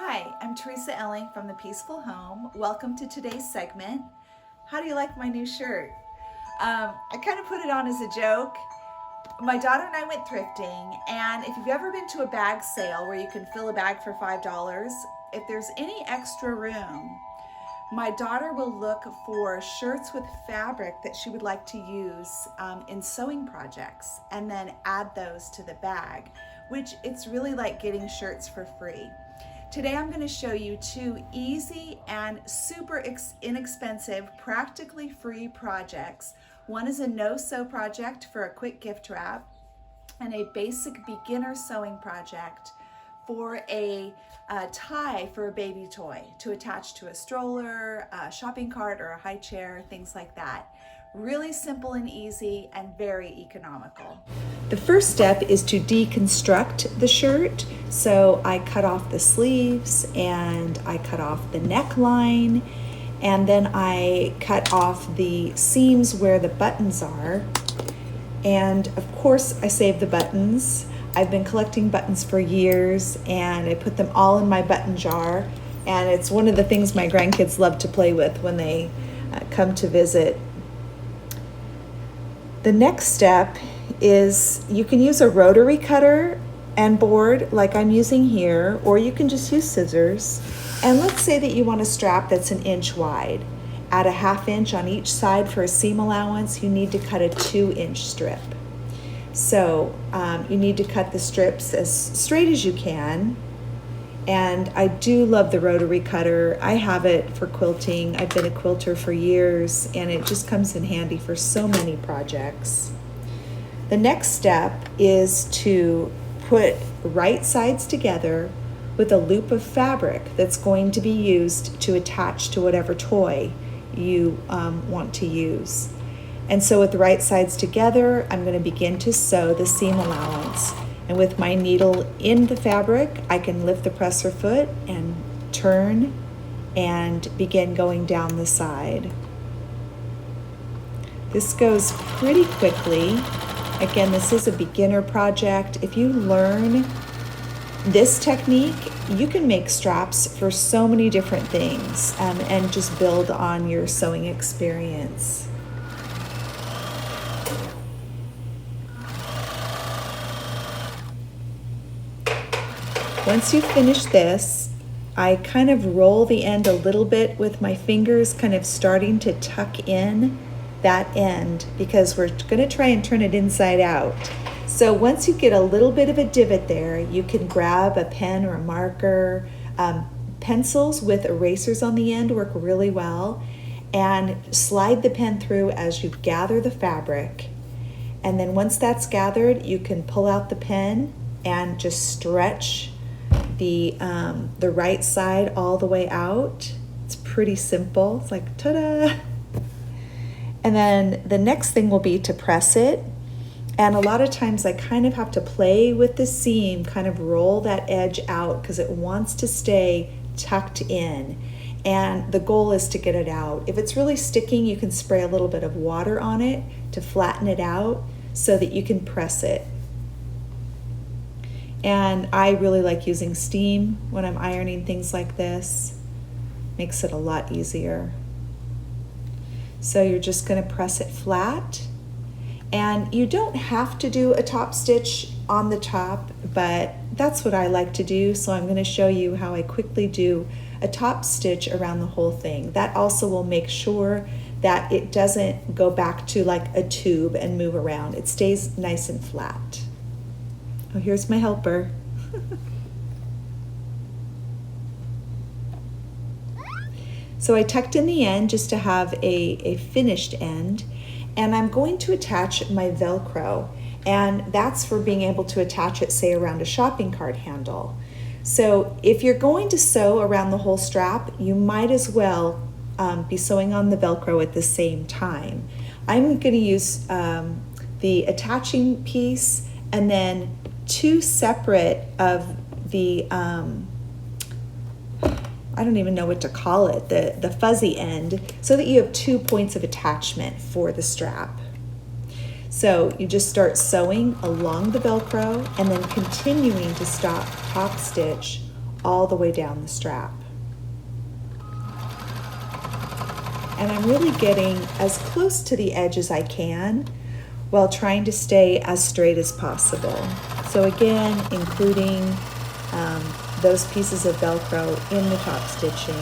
Hi, I'm Teresa Elling from The Peaceful Home. Welcome to today's segment. How do you like my new shirt? I kind of put it on as a joke. My daughter and I went thrifting, and if you've ever been to a bag sale where you can fill a bag for $5, if there's any extra room, my daughter will look for shirts with fabric that she would like to use in sewing projects and then add those to the bag, which it's really like getting shirts for free. Today I'm going to show you two easy and super inexpensive, practically free projects. One is a no-sew project for a quick gift wrap, and a basic beginner sewing project for a tie for a baby toy to attach to a stroller, a shopping cart, or a high chair, things like that. Really simple and easy and very economical. The first step is to deconstruct the shirt. So I cut off the sleeves and I cut off the neckline, and then I cut off the seams where the buttons are. And of course I save the buttons. I've been collecting buttons for years, and I put them all in my button jar, and it's one of the things my grandkids love to play with when they come to visit. The next step is you can use a rotary cutter and board like I'm using here, or you can just use scissors. And let's say that you want a strap that's 1 inch wide. Add a 1/2 inch on each side for a seam allowance. You need to cut a 2-inch strip. So you need to cut the strips as straight as you can. And I do love the rotary cutter. I have it for quilting. I've been a quilter for years, and it just comes in handy for so many projects. The next step is to put right sides together with a loop of fabric that's going to be used to attach to whatever toy you want to use. And so with the right sides together, I'm going to begin to sew the seam allowance. And with my needle in the fabric, I can lift the presser foot and turn and begin going down the side. This goes pretty quickly. Again, this is a beginner project. If you learn this technique, you can make straps for so many different things and just build on your sewing experience. Once you finish this, I kind of roll the end a little bit with my fingers, kind of starting to tuck in that end because we're going to try and turn it inside out. So once you get a little bit of a divot there, you can grab a pen or a marker. Pencils with erasers on the end work really well, and slide the pen through as you gather the fabric. And then once that's gathered, you can pull out the pen and just stretch the right side all the way out. It's pretty simple. It's like ta-da! And then the next thing will be to press it. And a lot of times I kind of have to play with the seam, kind of roll that edge out because it wants to stay tucked in. And the goal is to get it out. If it's really sticking, you can spray a little bit of water on it to flatten it out so that you can press it. And I really like using steam when I'm ironing things like this. Makes it a lot easier. So you're just going to press it flat. And you don't have to do a top stitch on the top, but that's what I like to do. So I'm going to show you how I quickly do a top stitch around the whole thing. That also will make sure that it doesn't go back to like a tube and move around. It stays nice and flat. Oh, here's my helper. So I tucked in the end just to have a finished end, and I'm going to attach my Velcro, and that's for being able to attach it, say, around a shopping cart handle. So if you're going to sew around the whole strap, you might as well be sewing on the Velcro at the same time. I'm going to use the attaching piece and then 2 separate of the I don't even know what to call it, the fuzzy end, so that you have 2 points of attachment for the strap. So you just start sewing along the Velcro and then continuing to top stitch all the way down the strap. And I'm really getting as close to the edge as I can while trying to stay as straight as possible. So again, including those pieces of Velcro in the top stitching,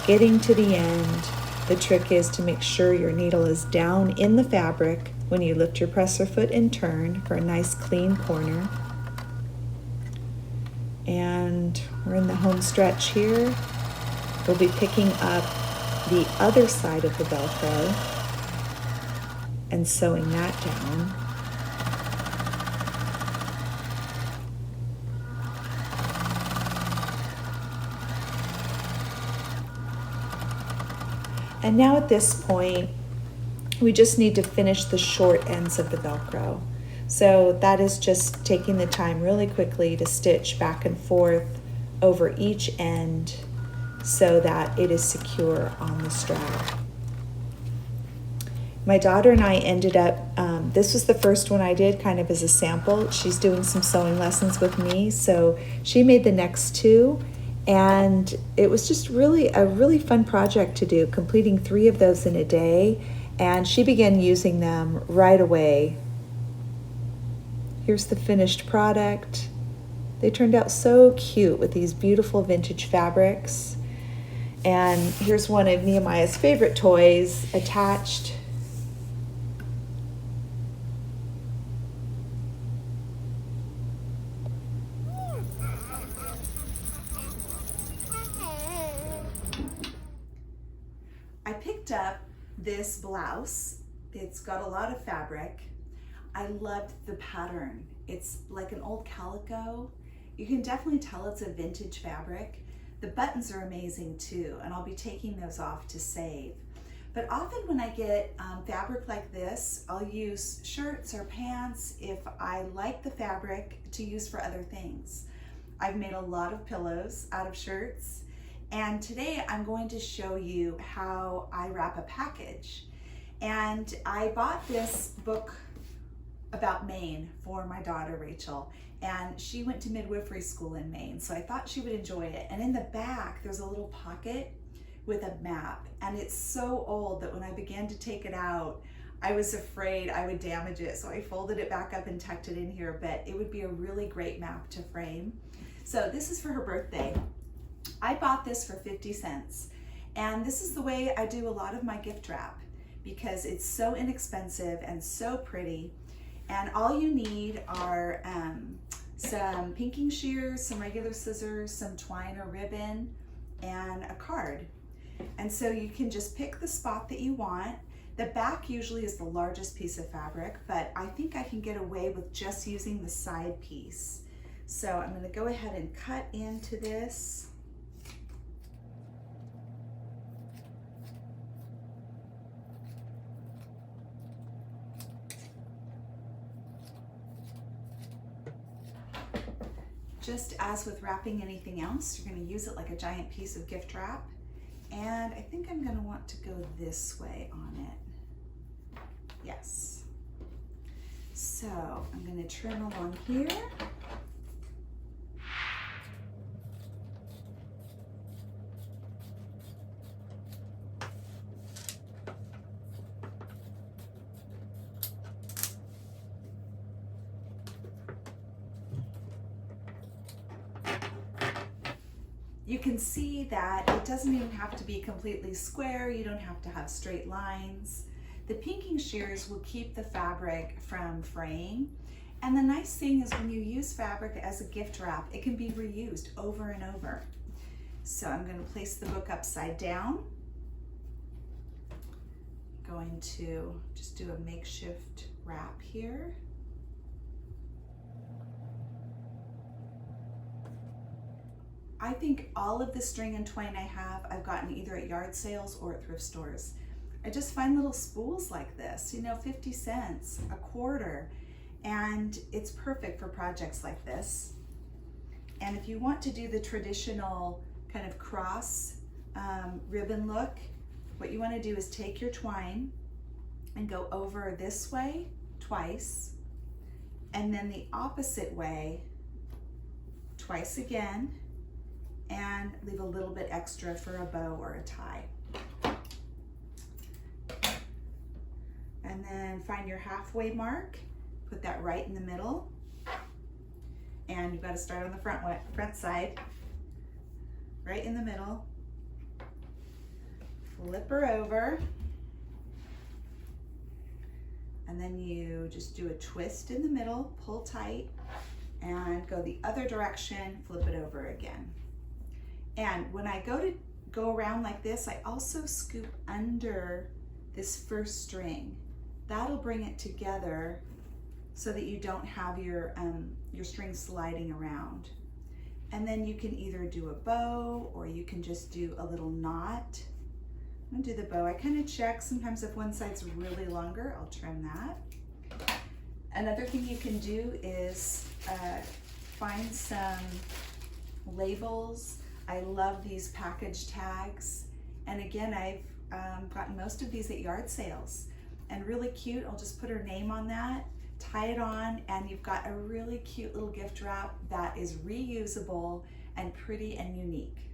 getting to the end. The trick is to make sure your needle is down in the fabric when you lift your presser foot and turn for a nice clean corner. And we're in the home stretch here. We'll be picking up the other side of the Velcro and sewing that down. And now at this point, we just need to finish the short ends of the Velcro. So that is just taking the time really quickly to stitch back and forth over each end so that it is secure on the strap. My daughter and I ended up, this was the first one I did kind of as a sample. She's doing some sewing lessons with me, so she made the next two. And it was just really a really fun project to do, completing 3 of those in a day. And she began using them right away. Here's the finished product. They turned out so cute with these beautiful vintage fabrics. And here's one of Nehemiah's favorite toys attached. I picked up this blouse. It's got a lot of fabric. I loved the pattern. It's like an old calico. You can definitely tell it's a vintage fabric. The buttons are amazing too, and I'll be taking those off to save. But often when I get fabric like this, I'll use shirts or pants if I like the fabric to use for other things. I've made a lot of pillows out of shirts. And today I'm going to show you how I wrap a package. And I bought this book about Maine for my daughter, Rachel. And she went to midwifery school in Maine, so I thought she would enjoy it. And in the back, there's a little pocket with a map. And it's so old that when I began to take it out, I was afraid I would damage it. So I folded it back up and tucked it in here, but it would be a really great map to frame. So this is for her birthday. I bought this for 50 cents, and this is the way I do a lot of my gift wrap because it's so inexpensive and so pretty. And all you need are some pinking shears, some regular scissors, some twine or ribbon, and a card. And so you can just pick the spot that you want. The back usually is the largest piece of fabric, but I think I can get away with just using the side piece. So I'm going to go ahead and cut into this. Just as with wrapping anything else, you're going to use it like a giant piece of gift wrap. And I think I'm going to want to go this way on it. Yes. So I'm going to trim along here. You can see that it doesn't even have to be completely square. You don't have to have straight lines. The pinking shears will keep the fabric from fraying. And the nice thing is when you use fabric as a gift wrap, it can be reused over and over. So I'm going to place the book upside down. Going to just do a makeshift wrap here. I think all of the string and twine I have, I've gotten either at yard sales or at thrift stores. I just find little spools like this, 50 cents, a quarter, and it's perfect for projects like this. And if you want to do the traditional kind of cross ribbon look, what you want to do is take your twine and go over this way twice, and then the opposite way twice again, and leave a little bit extra for a bow or a tie. And then find your halfway mark, put that right in the middle, and you've got to start on the front side, right in the middle. Flip her over, and then you just do a twist in the middle, pull tight, and go the other direction, flip it over again. And when I go around like this, I also scoop under this first string. That'll bring it together so that you don't have your string sliding around. And then you can either do a bow or you can just do a little knot. I'm gonna do the bow. I kind of check sometimes if one side's really longer, I'll trim that. Another thing you can do is find some labels. I love these package tags. And again, I've gotten most of these at yard sales. And really cute, I'll just put her name on that, tie it on, and you've got a really cute little gift wrap that is reusable and pretty and unique.